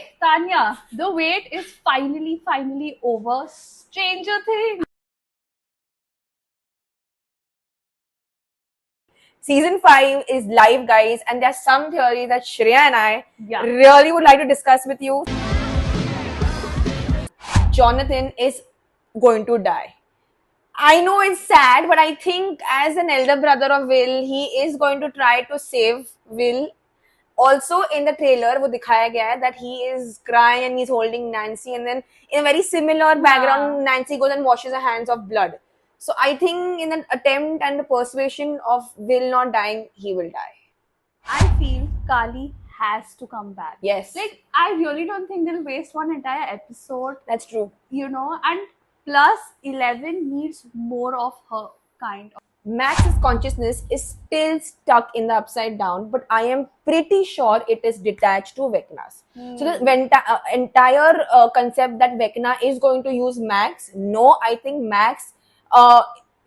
Okay, Tanya, the wait is finally over. Stranger Things. Season 5 is live, guys, and there's some theory that Shreya and I Yeah. really would like to discuss with you. Jonathan is going to die. I know it's sad, but I think as an elder brother of Will, he is going to try to save Will. Also, in the trailer, वो दिखाया गया है that he is crying and he's holding Nancy, and then in a very similar background, Nancy goes and washes her hands of blood. So I think in an attempt and the persuasion of Will not dying, he will die. I feel Kali has to come back. Yes. Like, I really don't think they'll waste one entire episode, That's true. and plus 11 needs more of her kind of. Max's consciousness is still stuck in the upside down, but I am pretty sure it is detached to Vecna's. So the entire concept that Vecna is going to use Max, no, I think Max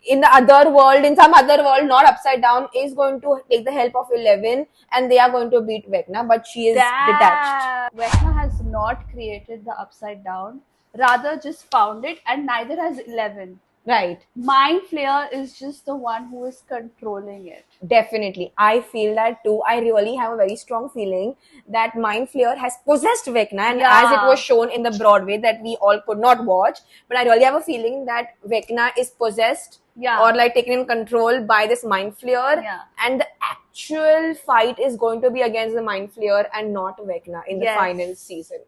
in the other world, in some other world, not upside down, is going to take the help of 11 and they are going to beat Vecna, but she is detached. Vecna has not created the upside down, rather just found it, and neither has 11. Right. Mind Flayer is just the one who is controlling it. Definitely. I feel that too. I really have a very strong feeling that Mind Flayer has possessed Vecna, and as it was shown in the Broadway that we all could not watch, but I really have a feeling that Vecna is possessed or like taken in control by this Mind Flayer, and the actual fight is going to be against the Mind Flayer and not Vecna in the final season.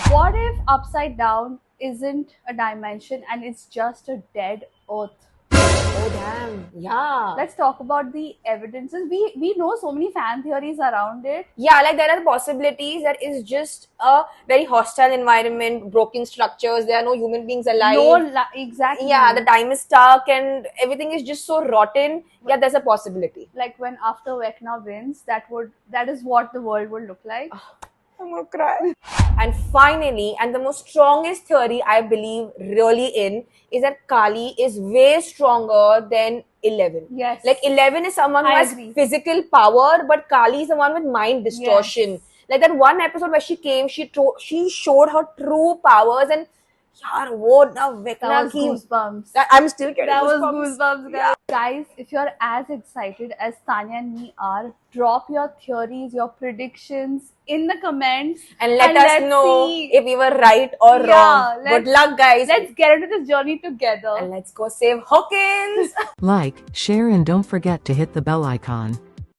What if Upside Down isn't a dimension and it's just a dead earth? Oh damn, yeah. Let's talk about the evidences. We know so many fan theories around it. Yeah, like there are possibilities that is just a very hostile environment, broken structures, there are no human beings alive. Exactly. Yeah, the time is stuck and everything is just so rotten. Yeah, there's a possibility. Like when after Vecna wins, that is what the world would look like. I'm gonna cry. And finally, and the most strongest theory I believe really in is that Kali is way stronger than 11. Yes. Like 11 is someone who has physical power, but Kali is the one with mind distortion. Yes. Like that one episode where she came, she showed her true powers, and yaar, wo na Vecna that was goosebumps. I'm still getting that goosebumps. Was goosebumps, guys. Yeah. Guys, if you're as excited as Tanya and me are, drop your theories, your predictions in the comments, and let us know if we were right or wrong. Good luck, guys. Let's get into this journey together. And let's go save Hawkins. Like, share, and don't forget to hit the bell icon.